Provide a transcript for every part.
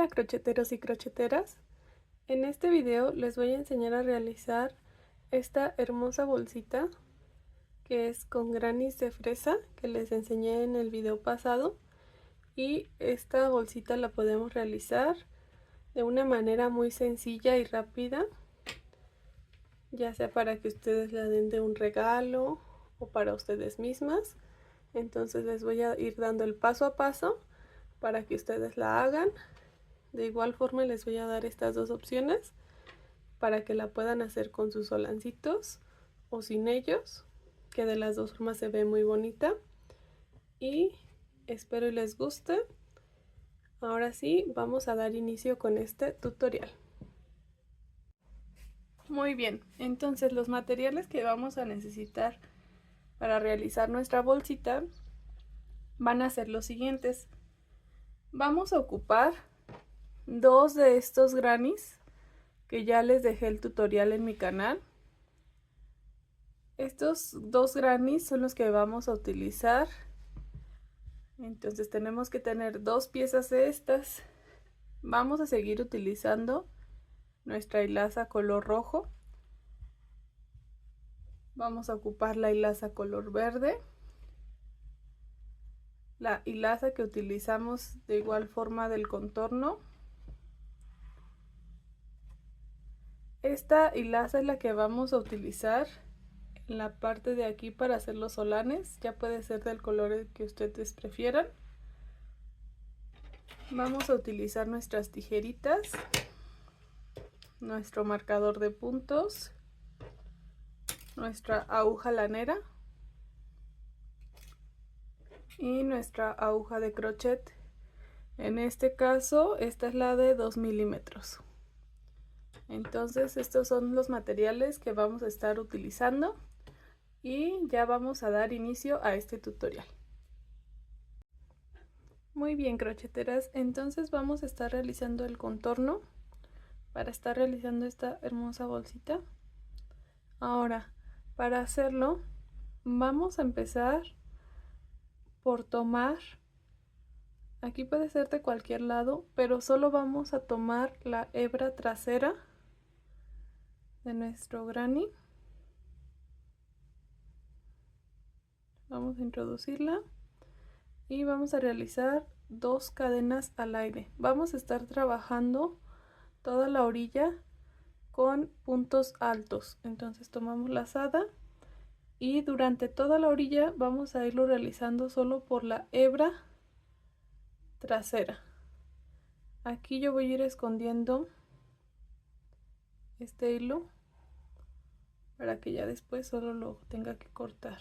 crocheteros y crocheteras. En este video les voy a enseñar a realizar esta hermosa bolsita que es con granny de fresa que les enseñé en el video pasado, y esta bolsita la podemos realizar de una manera muy sencilla y rápida, ya sea para que ustedes la den de un regalo o para ustedes mismas. Entonces les voy a ir dando el paso a paso para que ustedes la hagan. De igual forma les voy a dar estas dos opciones para que la puedan hacer con sus solancitos o sin ellos, que de las dos formas se ve muy bonita. Y espero y les guste. Ahora sí, vamos a dar inicio con este tutorial. Muy bien, entonces los materiales que vamos a necesitar para realizar nuestra bolsita van a ser los siguientes. Vamos a ocupar dos de estos grannies que ya les dejé el tutorial en mi canal. Estos dos grannies son los que vamos a utilizar. Entonces tenemos que tener dos piezas de estas. Vamos a seguir utilizando nuestra hilaza color rojo. Vamos a ocupar la hilaza color verde. La hilaza que utilizamos de igual forma del contorno. Esta hilaza es la que vamos a utilizar en la parte de aquí para hacer los solanes. Ya puede ser del color que ustedes prefieran. Vamos a utilizar nuestras tijeritas, nuestro marcador de puntos, nuestra aguja lanera y nuestra aguja de crochet. En este caso esta es la de 2 milímetros. Entonces estos son los materiales que vamos a estar utilizando y ya vamos a dar inicio a este tutorial. Muy bien, crocheteras, entonces vamos a estar realizando el contorno para estar realizando esta hermosa bolsita. Ahora, para hacerlo vamos a empezar por tomar, aquí puede ser de cualquier lado, pero solo vamos a tomar la hebra trasera de nuestro granny. Vamos a introducirla y vamos a realizar dos cadenas al aire. Vamos a estar trabajando toda la orilla con puntos altos. Entonces tomamos la lazada y durante toda la orilla vamos a irlo realizando solo por la hebra trasera. Aquí yo voy a ir escondiendo este hilo para que ya después solo lo tenga que cortar.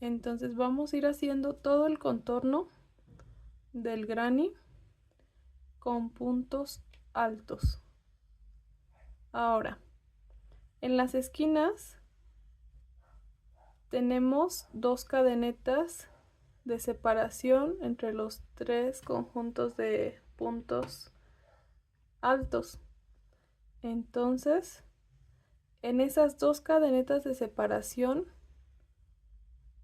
Entonces vamos a ir haciendo todo el contorno del granny con puntos altos. Ahora, en las esquinas tenemos dos cadenetas de separación entre los tres conjuntos de puntos altos. Entonces, en esas dos cadenetas de separación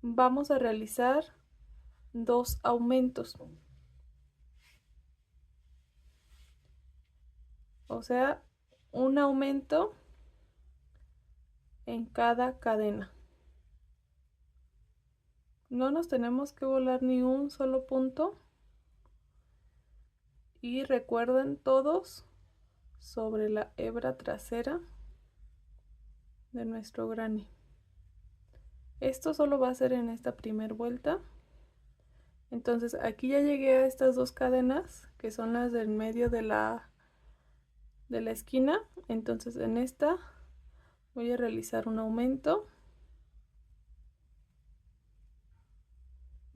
vamos a realizar dos aumentos. O sea, un aumento en cada cadena. No nos tenemos que volar ni un solo punto. Y recuerden todos sobre la hebra trasera de nuestro granny. Esto solo va a ser en esta primera vuelta. Entonces aquí ya llegué a estas dos cadenas que son las del medio de la esquina. Entonces en esta voy a realizar un aumento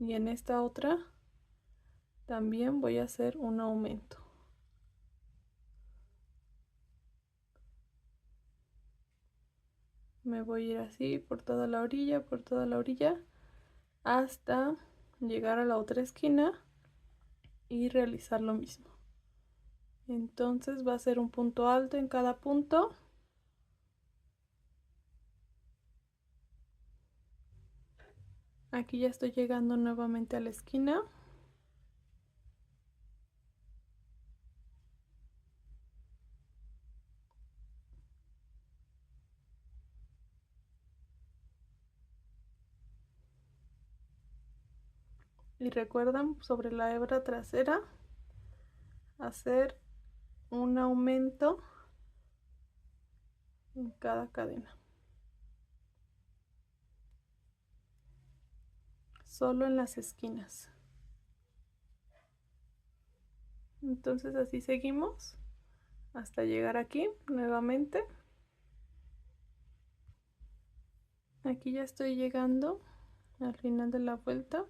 y en esta otra también voy a hacer un aumento. Me voy a ir así por toda la orilla, hasta llegar a la otra esquina y realizar lo mismo. Entonces va a ser un punto alto en cada punto. Aquí ya estoy llegando nuevamente a la esquina. Y recuerden, sobre la hebra trasera hacer un aumento en cada cadena, solo en las esquinas. Entonces así seguimos hasta llegar aquí nuevamente. Aquí ya estoy llegando al final de la vuelta.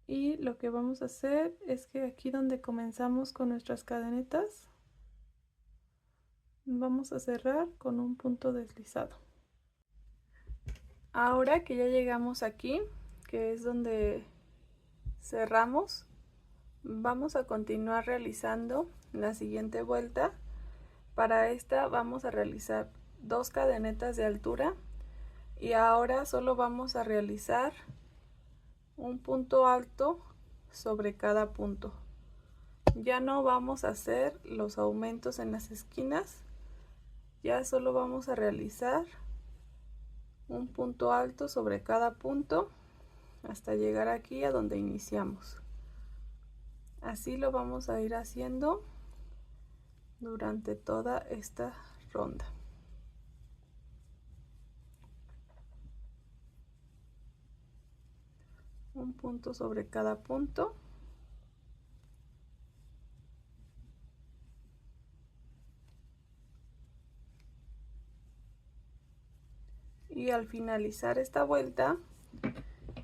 Y lo que vamos a hacer es que aquí donde comenzamos con nuestras cadenetas, vamos a cerrar con un punto deslizado. Ahora que ya llegamos aquí, que es donde cerramos, vamos a continuar realizando la siguiente vuelta. Para esta vamos a realizar 2 cadenetas de altura y ahora solo vamos a realizar un punto alto sobre cada punto. Ya no vamos a hacer los aumentos en las esquinas, ya solo vamos a realizar un punto alto sobre cada punto hasta llegar aquí a donde iniciamos. Así lo vamos a ir haciendo durante toda esta ronda. Un punto sobre cada punto. Y al finalizar esta vuelta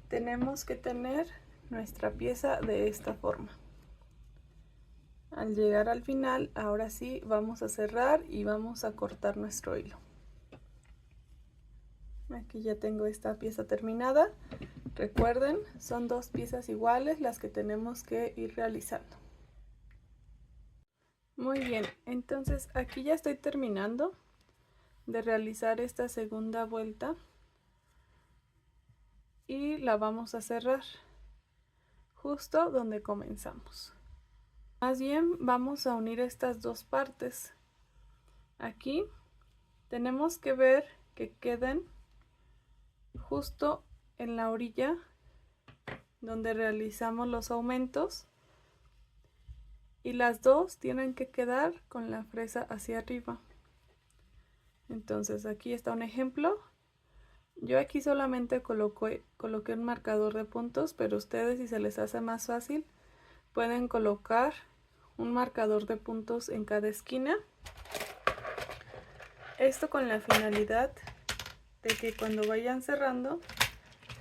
tenemos que tener nuestra pieza de esta forma. Al llegar al final, ahora sí vamos a cerrar y vamos a cortar nuestro hilo. Aquí ya tengo esta pieza terminada. Recuerden, son 2 piezas iguales las que tenemos que ir realizando. Muy bien, entonces aquí ya estoy terminando de realizar esta segunda vuelta y la vamos a cerrar justo donde comenzamos. Más bien vamos a unir estas 2 partes. Aquí tenemos que ver que queden justo en la orilla donde realizamos los aumentos y las 2 tienen que quedar con la fresa hacia arriba. Entonces aquí está un ejemplo. Yo aquí solamente coloqué un marcador de puntos, pero ustedes, si se les hace más fácil, pueden colocar un marcador de puntos en cada esquina. Esto con la finalidad de que cuando vayan cerrando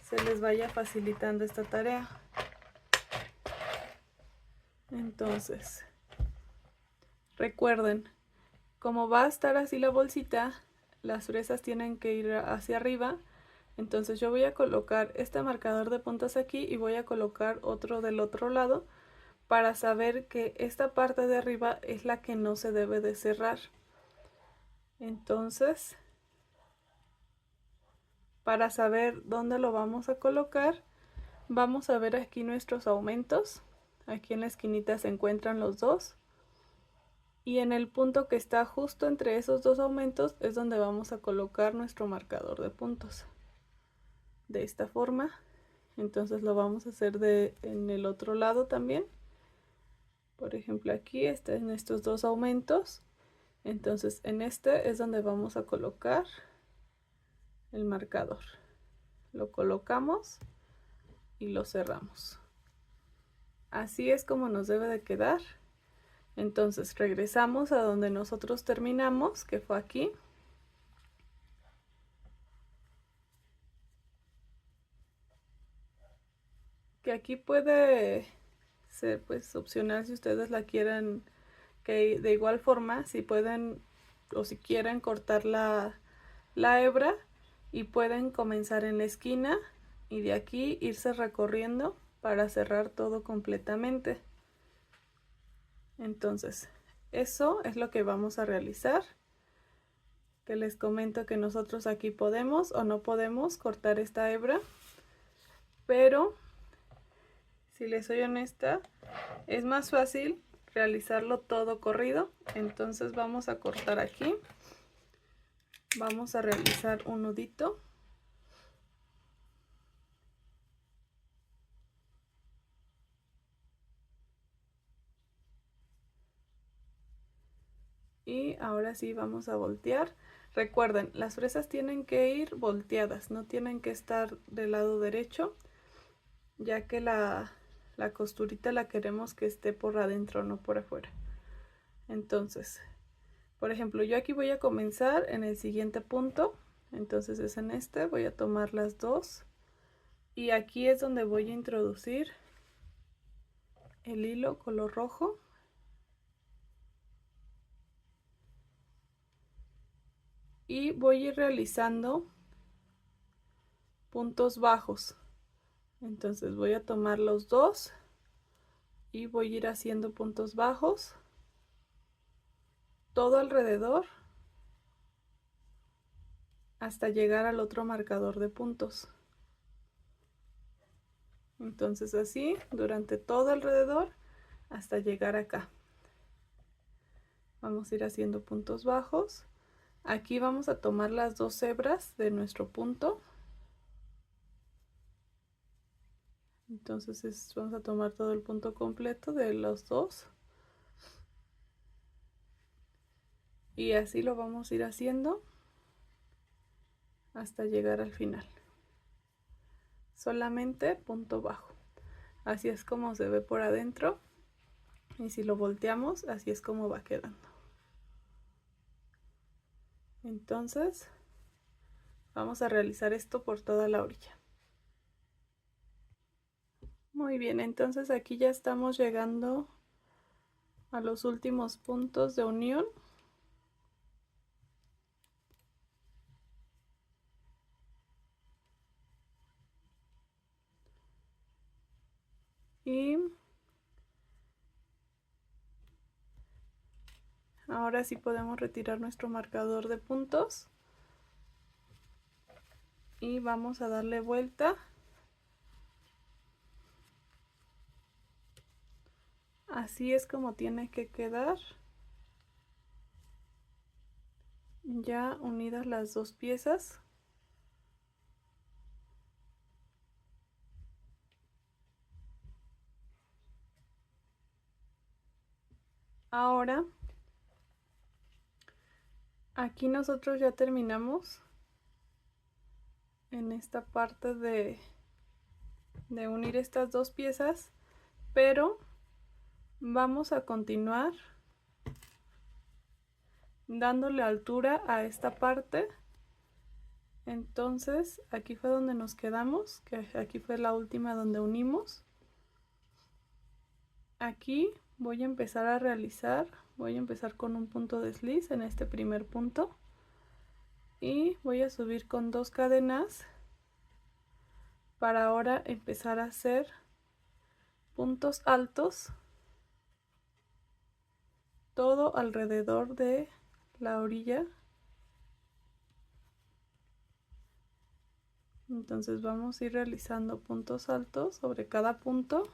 se les vaya facilitando esta tarea. Entonces, recuerden, como va a estar así la bolsita, las fresas tienen que ir hacia arriba. Entonces yo voy a colocar este marcador de puntos aquí y voy a colocar otro del otro lado para saber que esta parte de arriba es la que no se debe de cerrar. Entonces, para saber dónde lo vamos a colocar, vamos a ver aquí nuestros aumentos. Aquí en la esquinita se encuentran los 2. Y en el punto que está justo entre esos 2 aumentos es donde vamos a colocar nuestro marcador de puntos. De esta forma. Entonces lo vamos a hacer en el otro lado también. Por ejemplo, aquí está en estos 2 aumentos. Entonces en este es donde vamos a colocar el marcador. Lo colocamos y lo cerramos. Así es como nos debe de quedar. Entonces regresamos a donde nosotros terminamos, que fue aquí. Que aquí puede ser pues opcional si ustedes la quieren, que de igual forma si pueden o si quieren cortar la hebra y pueden comenzar en la esquina y de aquí irse recorriendo para cerrar todo completamente. Entonces eso es lo que vamos a realizar, que les comento que nosotros aquí podemos o no podemos cortar esta hebra, pero si les soy honesta, es más fácil realizarlo todo corrido. Entonces vamos a cortar aquí Vamos a realizar un nudito. Y ahora sí vamos a voltear. Recuerden, las fresas tienen que ir volteadas, no tienen que estar del lado derecho, ya que la costurita la queremos que esté por adentro, no por afuera. Entonces, por ejemplo, yo aquí voy a comenzar en el siguiente punto, entonces es en este, voy a tomar las dos y aquí es donde voy a introducir el hilo color rojo. Y voy a ir realizando puntos bajos. Entonces voy a tomar los dos y voy a ir haciendo puntos bajos todo alrededor hasta llegar al otro marcador de puntos. Entonces así durante todo alrededor hasta llegar acá. Vamos a ir haciendo puntos bajos. Aquí vamos a tomar las dos hebras de nuestro punto. Entonces vamos a tomar todo el punto completo de los dos. Y así lo vamos a ir haciendo hasta llegar al final. Solamente punto bajo. Así es como se ve por adentro. Y si lo volteamos, así es como va quedando. Entonces, vamos a realizar esto por toda la orilla. Muy bien, entonces aquí ya estamos llegando a los últimos puntos de unión. Y ahora sí podemos retirar nuestro marcador de puntos. Y vamos a darle vuelta. Así es como tiene que quedar. Ya unidas las dos piezas. Ahora, aquí nosotros ya terminamos en esta parte de unir estas dos piezas, pero vamos a continuar dándole altura a esta parte. Entonces aquí fue donde nos quedamos, que aquí fue la última donde unimos. Aquí voy a empezar a realizar, voy a empezar con un punto desliz en este primer punto y voy a subir con 2 cadenas para ahora empezar a hacer puntos altos todo alrededor de la orilla. Entonces vamos a ir realizando puntos altos sobre cada punto.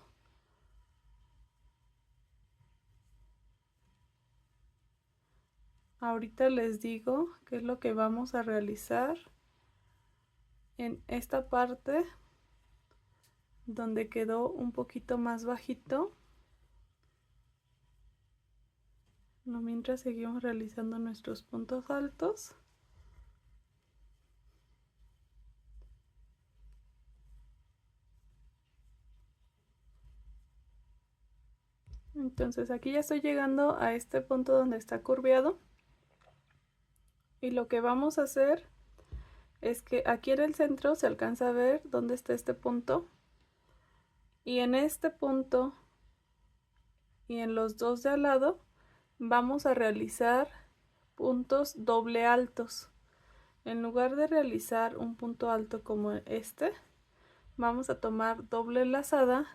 Ahorita les digo qué es lo que vamos a realizar en esta parte donde quedó un poquito más bajito. No, mientras seguimos realizando nuestros puntos altos. Entonces aquí ya estoy llegando a este punto donde está curveado. Y lo que vamos a hacer es que aquí en el centro se alcanza a ver dónde está este punto. Y en este punto y en los dos de al lado vamos a realizar puntos doble altos. En lugar de realizar un punto alto como este, vamos a tomar doble lazada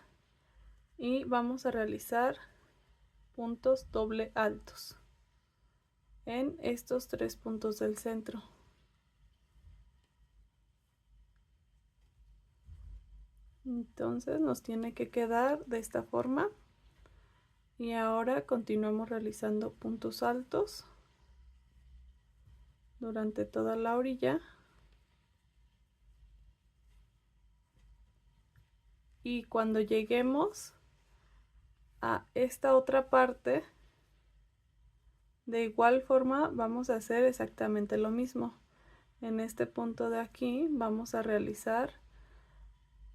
y vamos a realizar puntos doble altos en estos 3 puntos del centro. Entonces nos tiene que quedar de esta forma. Y ahora continuamos realizando puntos altos durante toda la orilla. Y cuando lleguemos a esta otra parte, de igual forma vamos a hacer exactamente lo mismo. En este punto de aquí vamos a realizar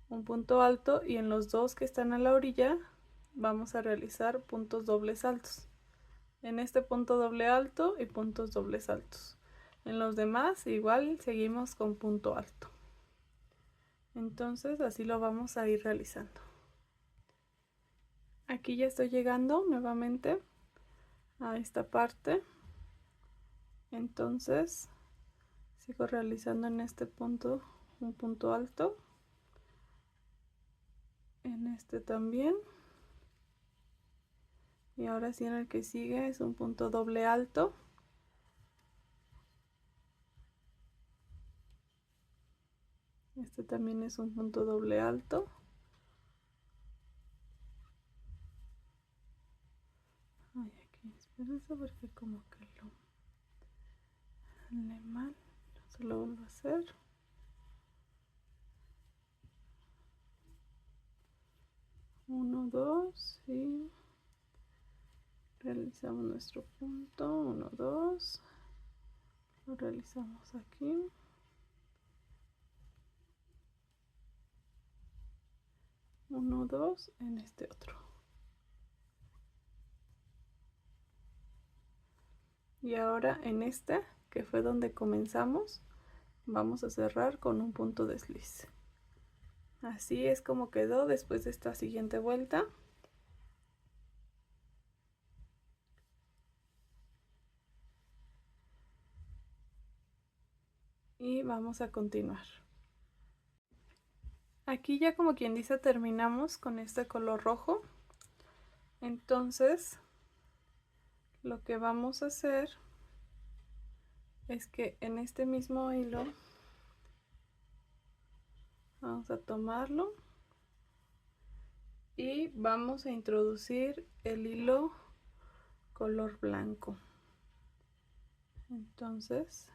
un punto alto y en los dos que están a la orilla vamos a realizar puntos dobles altos. En este punto doble alto y puntos dobles altos. En los demás igual seguimos con punto alto. Entonces así lo vamos a ir realizando. Aquí ya estoy llegando nuevamente a esta parte. Entonces sigo realizando en este punto un punto alto. En este también. Y ahora sí en el que sigue es un punto doble alto. Este también es un punto doble alto. Ay, aquí, espérense porque como que lo le mal. Se lo vuelvo a hacer. Uno, dos y realizamos nuestro punto. 1, 2. Lo realizamos aquí. Uno, dos en este otro. Y ahora en este, que fue donde comenzamos, vamos a cerrar con un punto desliz. Así es como quedó después de esta siguiente vuelta. Y vamos a continuar. Aquí ya como quien dice terminamos con este color rojo. Entonces lo que vamos a hacer es que en este mismo hilo vamos a tomarlo y vamos a introducir el hilo color blanco. Entonces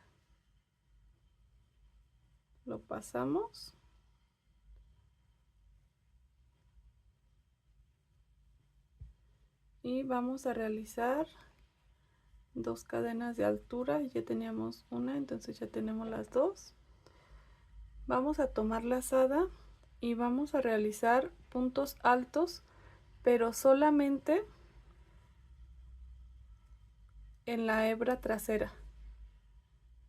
lo pasamos y vamos a realizar 2 cadenas de altura. Ya teníamos una, entonces ya tenemos las dos. Vamos a tomar la lazada y vamos a realizar puntos altos, pero solamente en la hebra trasera.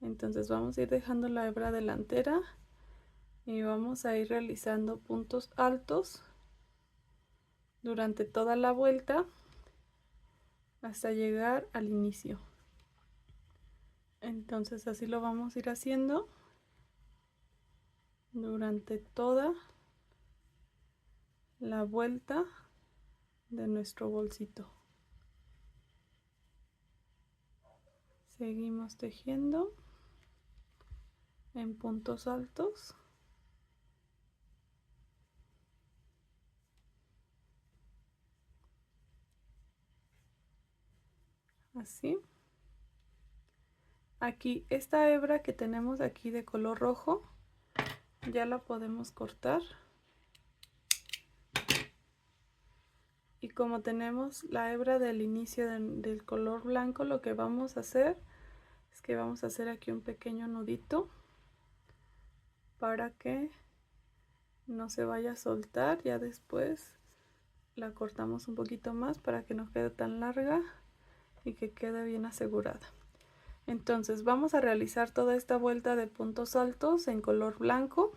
Entonces vamos a ir dejando la hebra delantera y vamos a ir realizando puntos altos durante toda la vuelta hasta llegar al inicio. Entonces así lo vamos a ir haciendo durante toda la vuelta de nuestro bolsito. Seguimos tejiendo en puntos altos. Así. Aquí esta hebra que tenemos aquí de color rojo ya la podemos cortar. Y como tenemos la hebra del inicio del color blanco, lo que vamos a hacer es que vamos a hacer aquí un pequeño nudito para que no se vaya a soltar. Ya después la cortamos un poquito más para que no quede tan larga y que quede bien asegurada. Entonces vamos a realizar toda esta vuelta de puntos altos en color blanco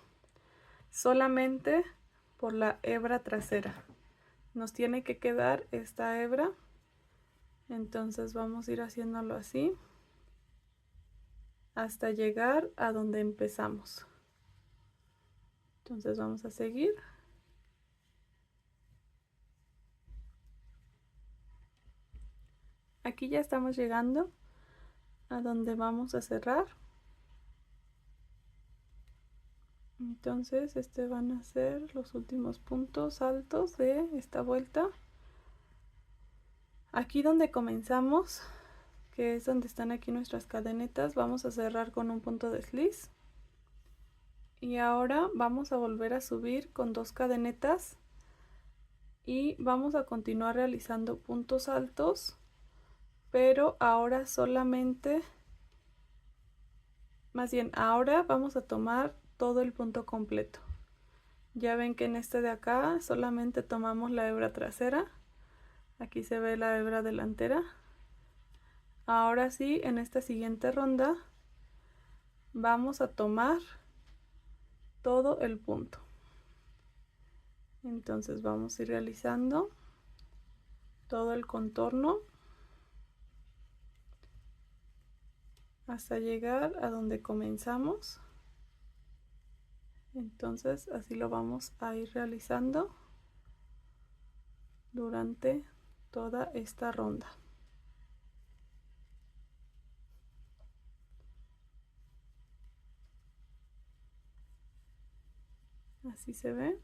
solamente por la hebra trasera. Nos tiene que quedar esta hebra, entonces vamos a ir haciéndolo así hasta llegar a donde empezamos. Entonces vamos a seguir. Aquí ya estamos llegando a donde vamos a cerrar. Entonces van a ser los últimos puntos altos de esta vuelta. Aquí donde comenzamos que es donde están aquí nuestras cadenetas, vamos a cerrar con un punto desliz. Y ahora vamos a volver a subir con 2 cadenetas y vamos a continuar realizando puntos altos, pero ahora solamente, más bien ahora vamos a tomar todo el punto completo. Ya ven que en este de acá solamente tomamos la hebra trasera, aquí se ve la hebra delantera. Ahora sí, en esta siguiente ronda vamos a tomar todo el punto. Entonces vamos a ir realizando todo el contorno hasta llegar a donde comenzamos. Entonces así lo vamos a ir realizando durante toda esta ronda. Así se ve.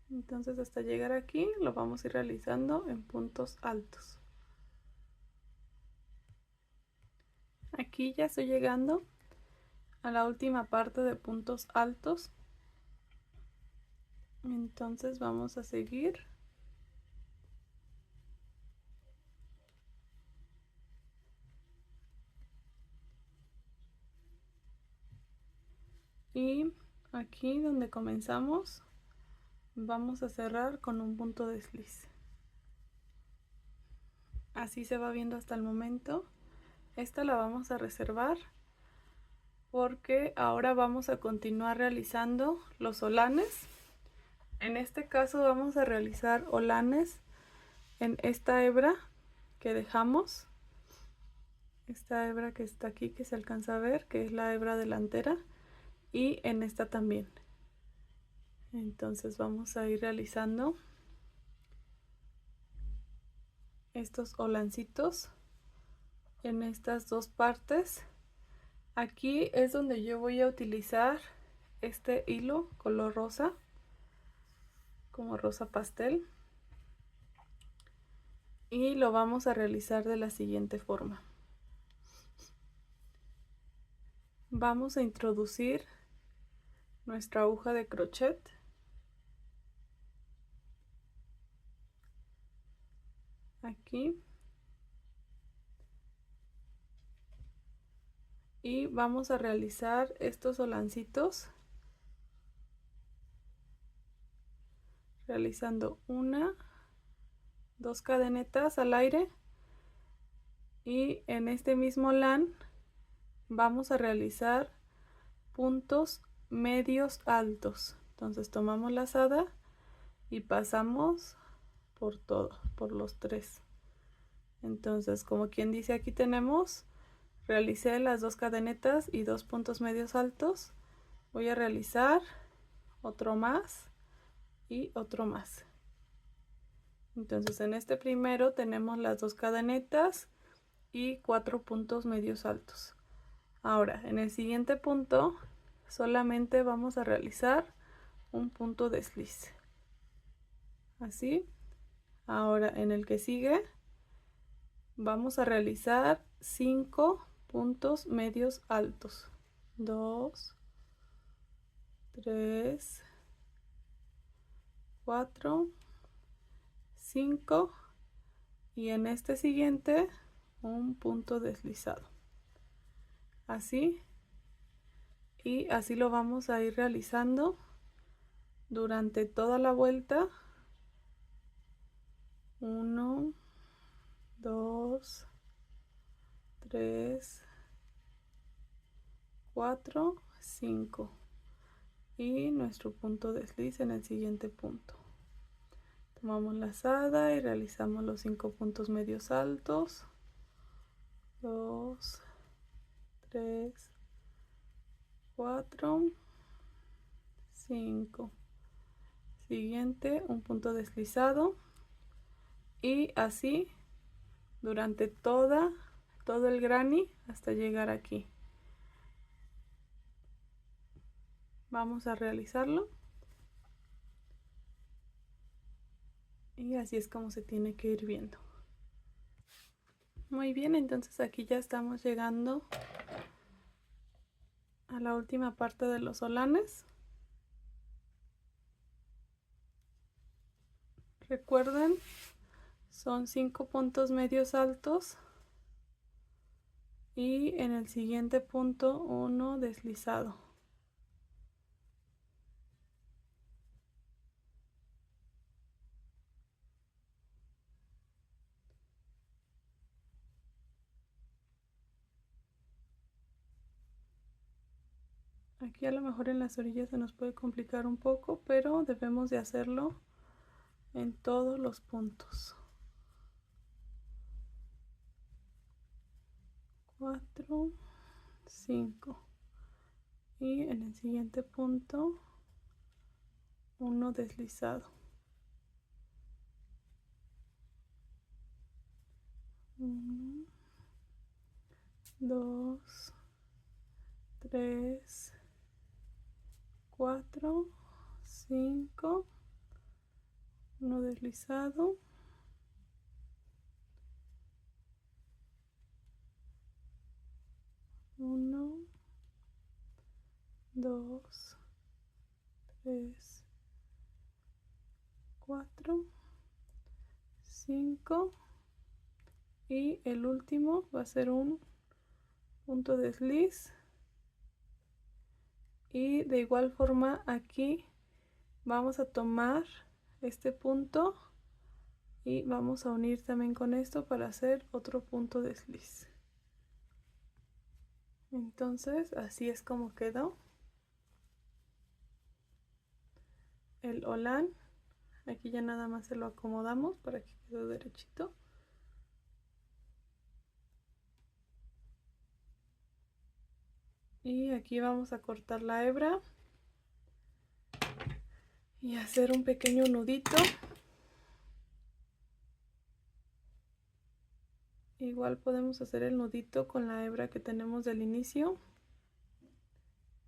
Entonces hasta llegar aquí lo vamos a ir realizando en puntos altos. Aquí ya estoy llegando a la última parte de puntos altos. Entonces vamos a seguir. Y aquí donde comenzamos vamos a cerrar con un punto desliz. Así se va viendo hasta el momento. Esta la vamos a reservar porque ahora vamos a continuar realizando los olanes. En este caso vamos a realizar olanes en esta hebra que dejamos, esta hebra que está aquí, que se alcanza a ver, que es la hebra delantera, y en esta también. Entonces vamos a ir realizando estos olancitos en estas dos partes. Aquí es donde yo voy a utilizar este hilo color rosa, como rosa pastel, y lo vamos a realizar de la siguiente forma. Vamos a introducir nuestra aguja de crochet aquí y vamos a realizar estos olancitos realizando 1, 2 cadenetas al aire, y en este mismo olán vamos a realizar puntos medios altos. Entonces tomamos la lazada y pasamos por todo, por los 3. Entonces, como quien dice, aquí tenemos, realicé las 2 cadenetas y 2 puntos medios altos. Voy a realizar otro más y otro más. Entonces en este primero tenemos las 2 cadenetas y 4 puntos medios altos. Ahora en el siguiente punto solamente vamos a realizar un punto desliz, así. Ahora en el que sigue vamos a realizar 5 puntos medios altos, 2, 3, 4, 5, y en este siguiente un punto deslizado, así. Y así lo vamos a ir realizando durante toda la vuelta. 1, 2, 3, 4, 5, y nuestro punto desliz en el siguiente punto. Tomamos la lazada y realizamos los 5 puntos medios altos, 2, 3, 4, 5. Siguiente, un punto deslizado, y así durante todo el granny hasta llegar aquí. Vamos a realizarlo. Y así es como se tiene que ir viendo. Muy bien, entonces aquí ya estamos llegando a la última parte de los solanes. Recuerden, son 5 puntos medios altos y en el siguiente punto uno deslizado. Aquí a lo mejor en las orillas se nos puede complicar un poco, pero debemos de hacerlo en todos los puntos. 4, 5 y en el siguiente punto uno deslizado. 1, 2, 3, 4, 5, uno deslizado, 1, 2, 3, 4, 5 y el último va a ser un punto desliz. Y de igual forma aquí vamos a tomar este punto y vamos a unir también con esto para hacer otro punto desliz. Entonces así es como quedó el holán. Aquí ya nada más se lo acomodamos para que quede derechito. Y aquí vamos a cortar la hebra y hacer un pequeño nudito. Igual podemos hacer el nudito con la hebra que tenemos del inicio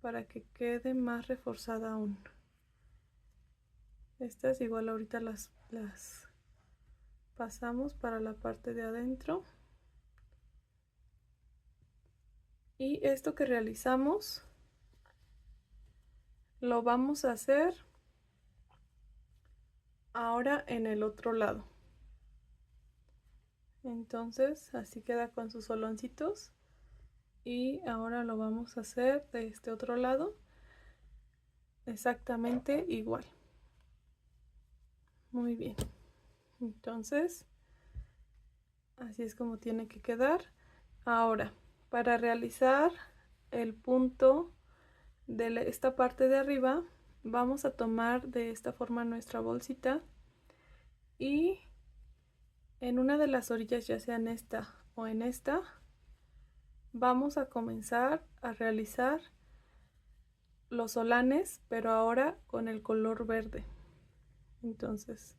para que quede más reforzada aún. Estas igual ahorita las pasamos para la parte de adentro. Y esto que realizamos lo vamos a hacer ahora en el otro lado. Entonces así queda con sus soloncitos. Y ahora lo vamos a hacer de este otro lado exactamente igual. Muy bien, entonces así es como tiene que quedar. Ahora, para realizar el punto de esta parte de arriba, vamos a tomar de esta forma nuestra bolsita y en una de las orillas, ya sea en esta o en esta, vamos a comenzar a realizar los solanes, pero ahora con el color verde. Entonces,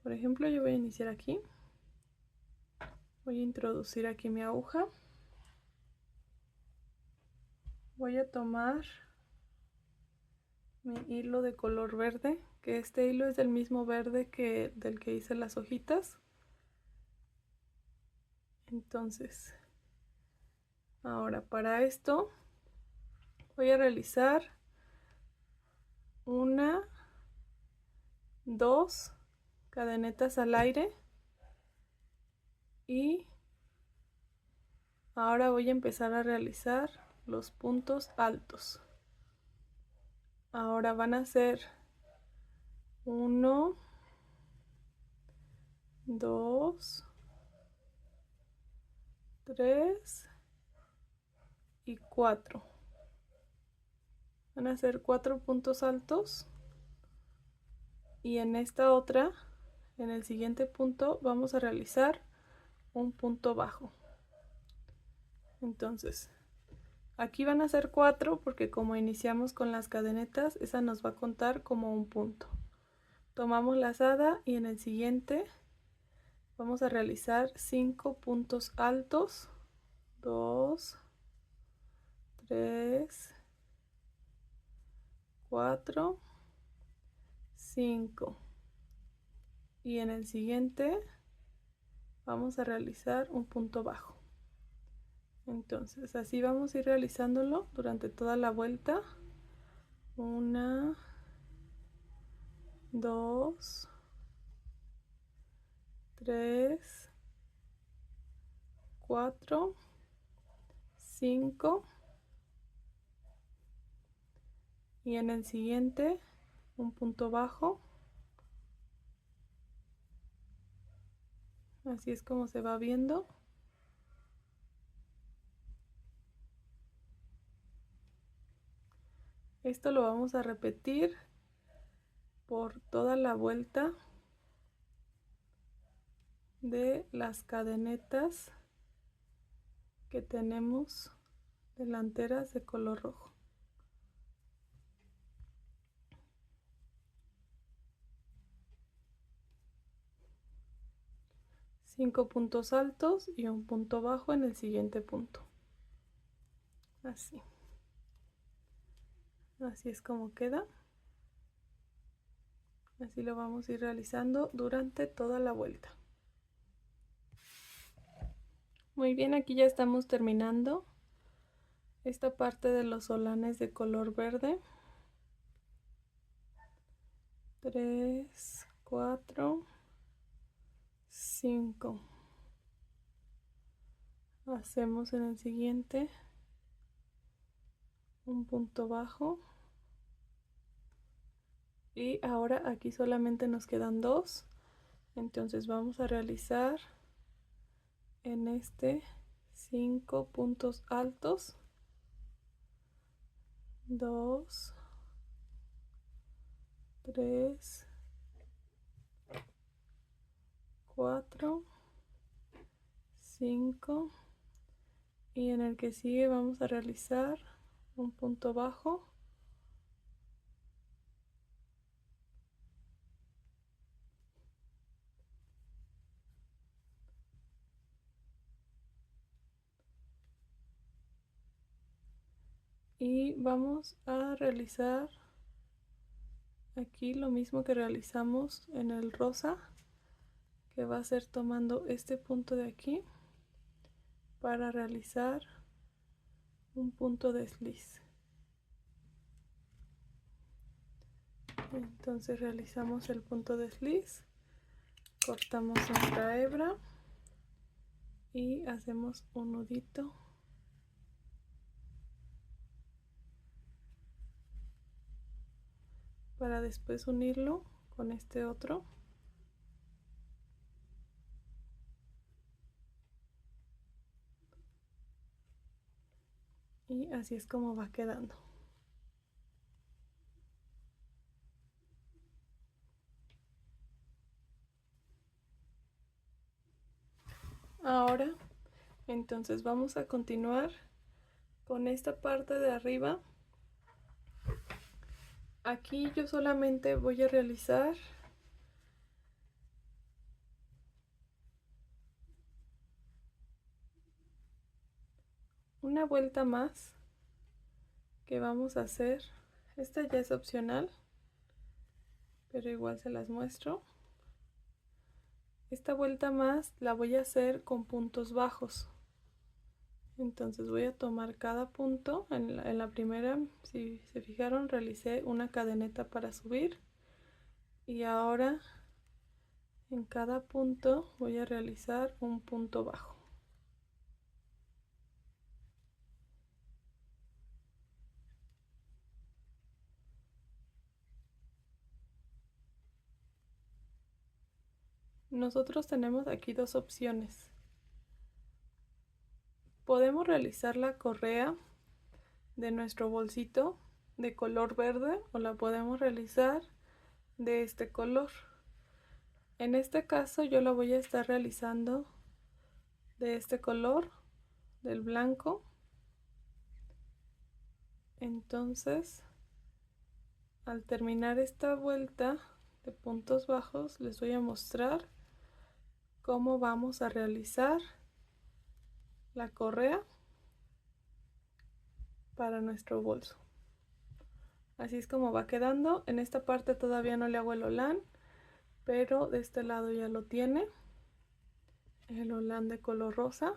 por ejemplo, yo voy a iniciar aquí. Voy a introducir aquí mi aguja. Voy a tomar mi hilo de color verde, que este hilo es del mismo verde que del que hice las hojitas. Entonces, ahora para esto voy a realizar una, dos cadenetas al aire y ahora voy a empezar a realizar los puntos altos. Ahora van a ser 1, 2, 3 y 4. Van a ser 4 puntos altos y en esta otra, en el siguiente punto, vamos a realizar un punto bajo. Entonces, aquí van a ser 4 porque como iniciamos con las cadenetas, esa nos va a contar como un punto. Tomamos la lazada y en el siguiente vamos a realizar 5 puntos altos. 2, 3, 4, 5. y en el siguiente vamos a realizar un punto bajo. Entonces así vamos a ir realizándolo durante toda la vuelta. 1, 2, 3, 4, 5 y en el siguiente un punto bajo. Así es como se va viendo. Esto lo vamos a repetir por toda la vuelta de las cadenetas que tenemos delanteras de color rojo. 5 puntos altos y un punto bajo en el siguiente punto. Así es como queda. Así lo vamos a ir realizando durante toda la vuelta. Muy bien, aquí ya estamos terminando esta parte de los solanes de color verde. 3, 4, 5. Hacemos en el siguiente un punto bajo. Y ahora aquí solamente nos quedan 2. Entonces vamos a realizar en este 5 puntos altos. 2, 3, 4, 5 y en el que sigue vamos a realizar un punto bajo. Y vamos a realizar aquí lo mismo que realizamos en el rosa, que va a ser tomando este punto de aquí para realizar un punto desliz. Entonces realizamos el punto desliz, cortamos nuestra hebra y hacemos un nudito para después unirlo con este otro. Y así es como va quedando. Ahora, entonces vamos a continuar con esta parte de arriba. Aquí yo solamente voy a realizar una vuelta más que vamos a hacer. Esta ya es opcional, pero igual se las muestro. Esta vuelta más la voy a hacer con puntos bajos. Entonces voy a tomar cada punto. En la primera, si se fijaron, realicé una cadeneta para subir. Y ahora en cada punto voy a realizar un punto bajo. Nosotros tenemos aquí dos opciones. Podemos realizar la correa de nuestro bolsito de color verde o la podemos realizar de este color. En este caso yo la voy a estar realizando de este color, del blanco. Entonces, al terminar esta vuelta de puntos bajos, les voy a mostrar cómo vamos a realizar la correa para nuestro bolso. Así es como va quedando. En esta parte todavía no le hago el holán, pero de este lado ya lo tiene el holán de color rosa.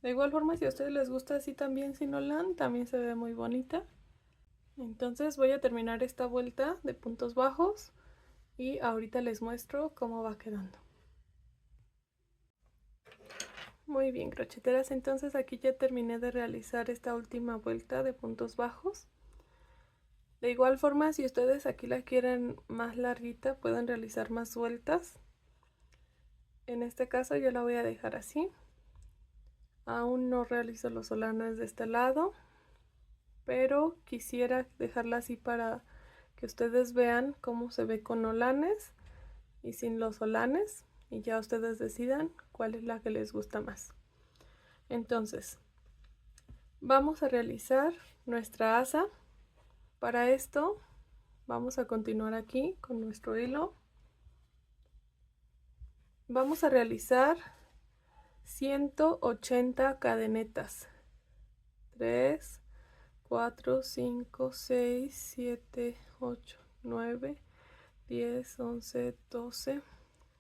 De igual forma, si a ustedes les gusta así también sin holán, también se ve muy bonita. Entonces voy a terminar esta vuelta de puntos bajos y ahorita les muestro cómo va quedando. Muy bien, crocheteras, entonces aquí ya terminé de realizar esta última vuelta de puntos bajos. De igual forma, si ustedes aquí la quieren más larguita, pueden realizar más vueltas. En este caso yo la voy a dejar así. Aún no realizo los solanes de este lado, pero quisiera dejarla así para que ustedes vean cómo se ve con holanes y sin los holanes, y ya ustedes decidan cuál es la que les gusta más. Entonces, vamos a realizar nuestra asa. Para esto vamos a continuar aquí con nuestro hilo. Vamos a realizar 180 cadenetas. 3, 4, 5, 6, 7, 8, 9, 10, 11, 12,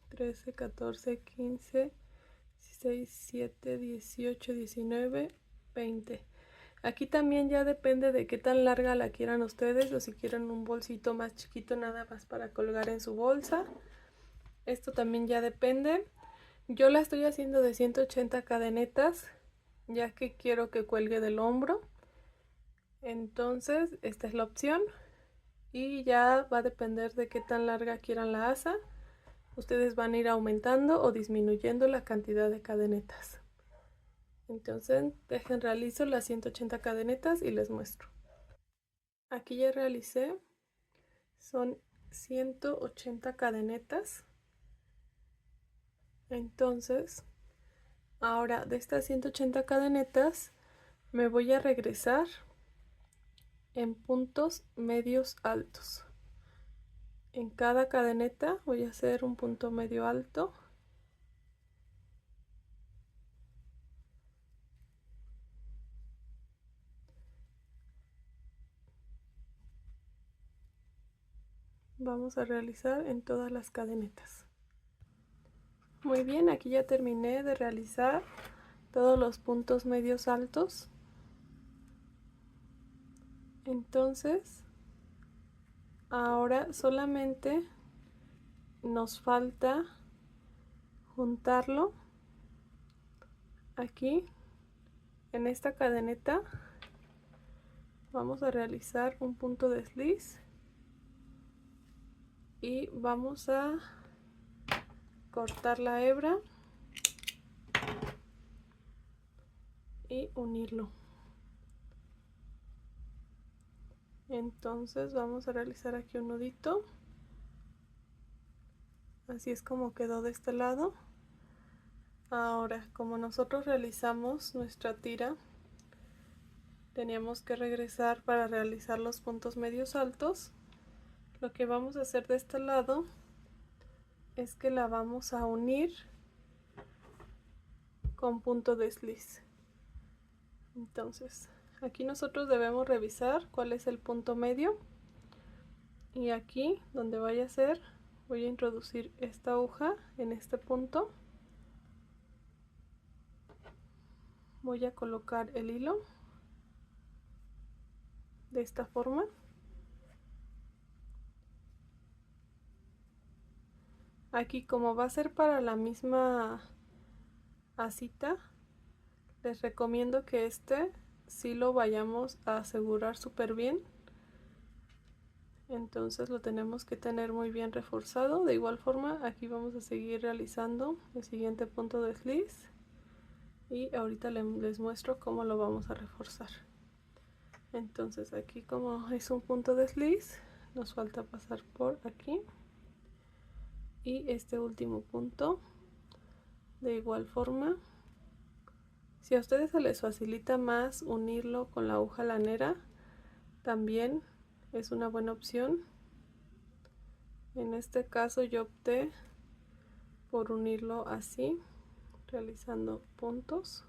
13, 14, 15, 16, 17, 18, 19, 20. Aquí también ya depende de qué tan larga la quieran ustedes, o si quieren un bolsito más chiquito nada más para colgar en su bolsa. Esto también ya depende. Yo la estoy haciendo de 180 cadenetas, ya que quiero que cuelgue del hombro. Entonces esta es la opción, y ya va a depender de qué tan larga quieran la asa. Ustedes van a ir aumentando o disminuyendo la cantidad de cadenetas. Entonces dejen realizo las 180 cadenetas y les muestro. Aquí ya realicé, son 180 cadenetas. Entonces ahora de estas 180 cadenetas me voy a regresar en puntos medios altos. En cada cadeneta voy a hacer un punto medio alto. Vamos a realizar en todas las cadenetas. Muy bien, aquí ya terminé de realizar todos los puntos medios altos. Entonces ahora solamente nos falta juntarlo aquí en esta cadeneta. Vamos a realizar un punto de desliz y vamos a cortar la hebra y unirlo. Entonces vamos a realizar aquí un nudito. Así es como quedó de este lado. Ahora, como nosotros realizamos nuestra tira, teníamos que regresar para realizar los puntos medios altos. Lo que vamos a hacer de este lado es que la vamos a unir con punto desliz. Entonces aquí nosotros debemos revisar cuál es el punto medio, y aquí donde vaya a ser voy a introducir esta aguja en este punto. Voy a colocar el hilo de esta forma. Aquí, como va a ser para la misma asita, les recomiendo que sí lo vayamos a asegurar súper bien. Entonces lo tenemos que tener muy bien reforzado. De igual forma, aquí vamos a seguir realizando el siguiente punto de desliz, y ahorita les muestro cómo lo vamos a reforzar. Entonces aquí, como es un punto de desliz, nos falta pasar por aquí, y este último punto de igual forma. Si a ustedes se les facilita más unirlo con la aguja lanera, también es una buena opción. En este caso yo opté por unirlo así, realizando puntos.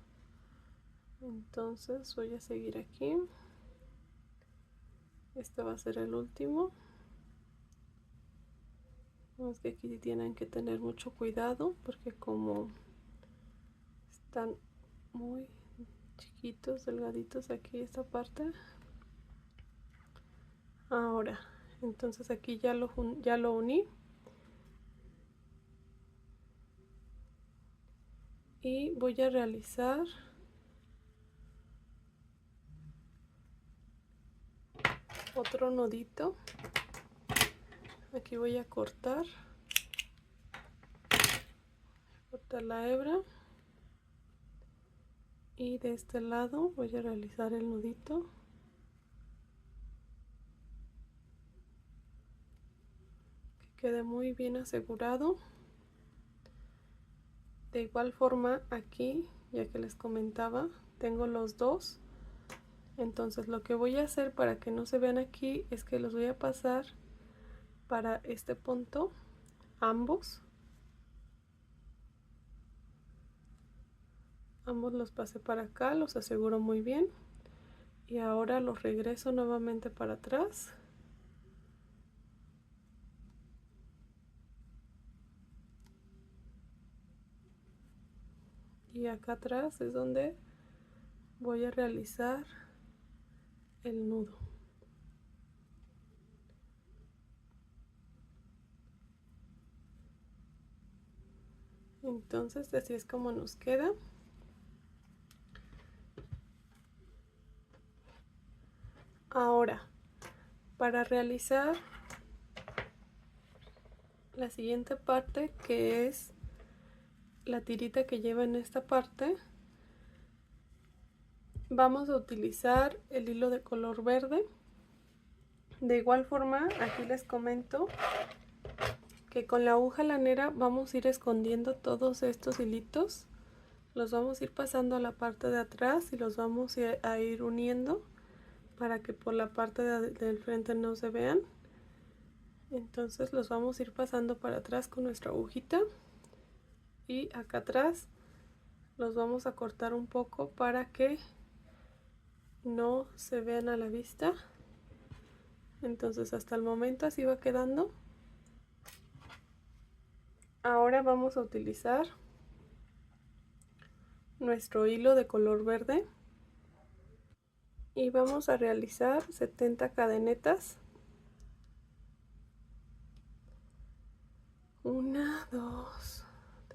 Entonces voy a seguir aquí. Este va a ser el último. Es que aquí tienen que tener mucho cuidado porque como están muy chiquitos, delgaditos aquí esta parte. Ahora, entonces aquí ya lo uní. Y voy a realizar otro nudito. Aquí voy a cortar la hebra. Y de este lado voy a realizar el nudito. Que quede muy bien asegurado. De igual forma aquí, ya que les comentaba, tengo los dos. Entonces lo que voy a hacer para que no se vean aquí es que los voy a pasar para este punto, ambos los pasé para acá, los aseguro muy bien y ahora los regreso nuevamente para atrás. Y acá atrás es donde voy a realizar el nudo. Entonces así es como nos queda. Ahora, para realizar la siguiente parte, que es la tirita que lleva en esta parte, vamos a utilizar el hilo de color verde. De igual forma, aquí les comento que con la aguja lanera vamos a ir escondiendo todos estos hilitos. Los vamos a ir pasando a la parte de atrás y los vamos a ir uniendo para que por la parte del frente no se vean. Entonces los vamos a ir pasando para atrás con nuestra agujita y acá atrás los vamos a cortar un poco para que no se vean a la vista. Entonces hasta el momento así va quedando. Ahora vamos a utilizar nuestro hilo de color verde y vamos a realizar 70 cadenetas. 1, 2,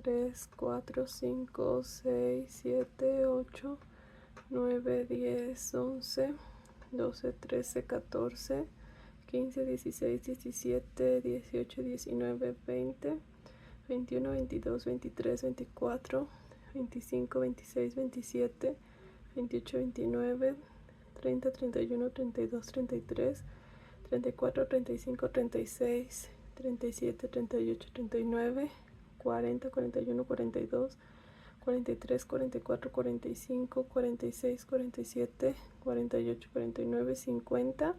3, 4, 5, 6, 7, 8, 9, 10, 11, 12, 13, 14, 15, 16, 17, 18, 19, 20, 21, 22, 23, 24, 25, 26, 27, 28, 29, 30, 31, 32, 33, 34, 35, 36, 37, 38, 39, 40, 41, 42, 43, 44, 45, 46, 47, 48, 49, 50,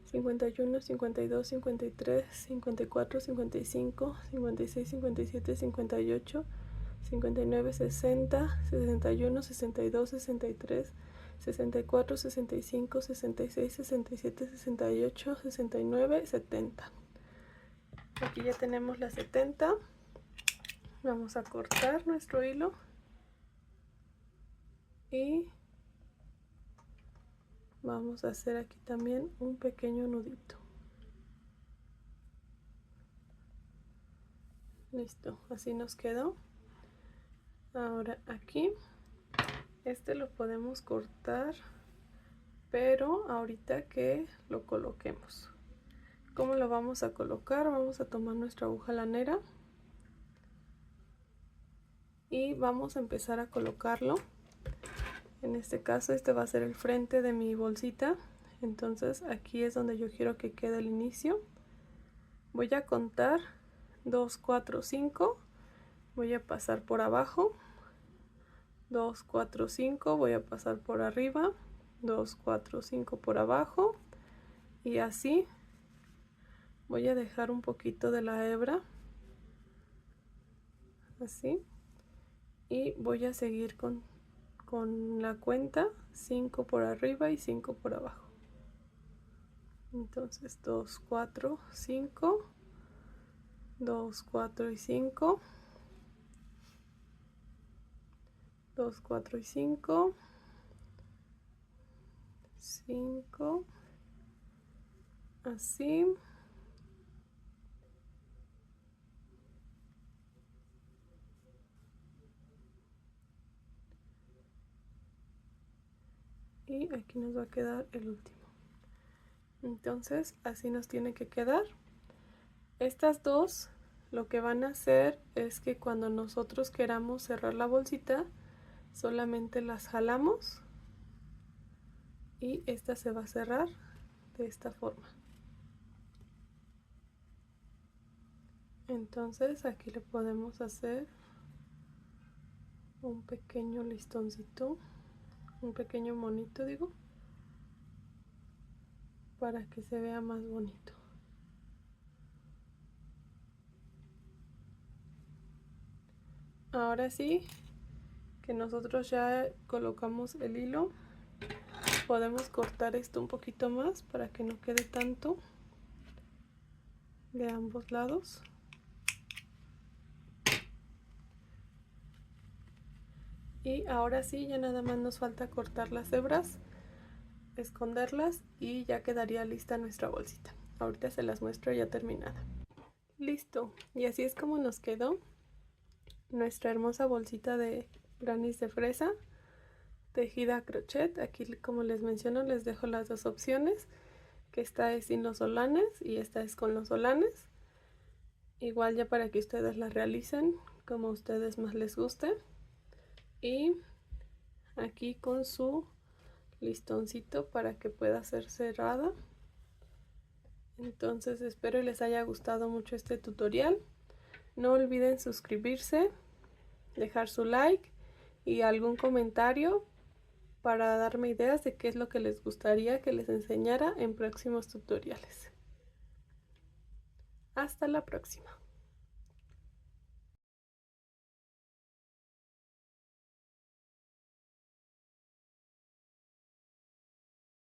51, 52, 53, 54, 55, 56, 57, 58, 59, 60, 61, 62, 63, 64, 65, 66, 67, 68, 69, 70. Aquí ya tenemos las 70. Vamos a cortar nuestro hilo y vamos a hacer aquí también un pequeño nudito. Listo, así nos quedó. Ahora aquí este lo podemos cortar, pero ahorita que lo coloquemos. ¿Cómo lo vamos a colocar? Vamos a tomar nuestra aguja lanera y vamos a empezar a colocarlo. En este caso este va a ser el frente de mi bolsita, entonces aquí es donde yo quiero que quede el inicio. Voy a contar 2, 4, 5, voy a pasar por abajo, 2, 4, 5, voy a pasar por arriba, 2, 4, 5 por abajo y así voy a dejar un poquito de la hebra, así, y voy a seguir con la cuenta 5 por arriba y 5 por abajo. Entonces 2, 4, 5, 2, 4 y 5, 2, 4 y 5, 5, así, y aquí nos va a quedar el último. Entonces así nos tiene que quedar. Estas dos lo que van a hacer es que cuando nosotros queramos cerrar la bolsita, solamente las jalamos y esta se va a cerrar de esta forma. Entonces aquí le podemos hacer un pequeño listoncito, un pequeño monito digo, para que se vea más bonito. Ahora sí que nosotros ya colocamos el hilo, podemos cortar esto un poquito más para que no quede tanto de ambos lados. Y ahora sí, ya nada más nos falta cortar las hebras, esconderlas y ya quedaría lista nuestra bolsita. Ahorita se las muestro ya terminada. Listo, y así es como nos quedó nuestra hermosa bolsita de granny de fresa tejida a crochet. Aquí, como les menciono, les dejo las dos opciones, que esta es sin los solanes y esta es con los solanes. Igual ya para que ustedes la realicen como a ustedes más les guste. Y aquí con su listoncito para que pueda ser cerrada. Entonces espero les haya gustado mucho este tutorial. No olviden suscribirse, dejar su like y algún comentario para darme ideas de qué es lo que les gustaría que les enseñara en próximos tutoriales. Hasta la próxima.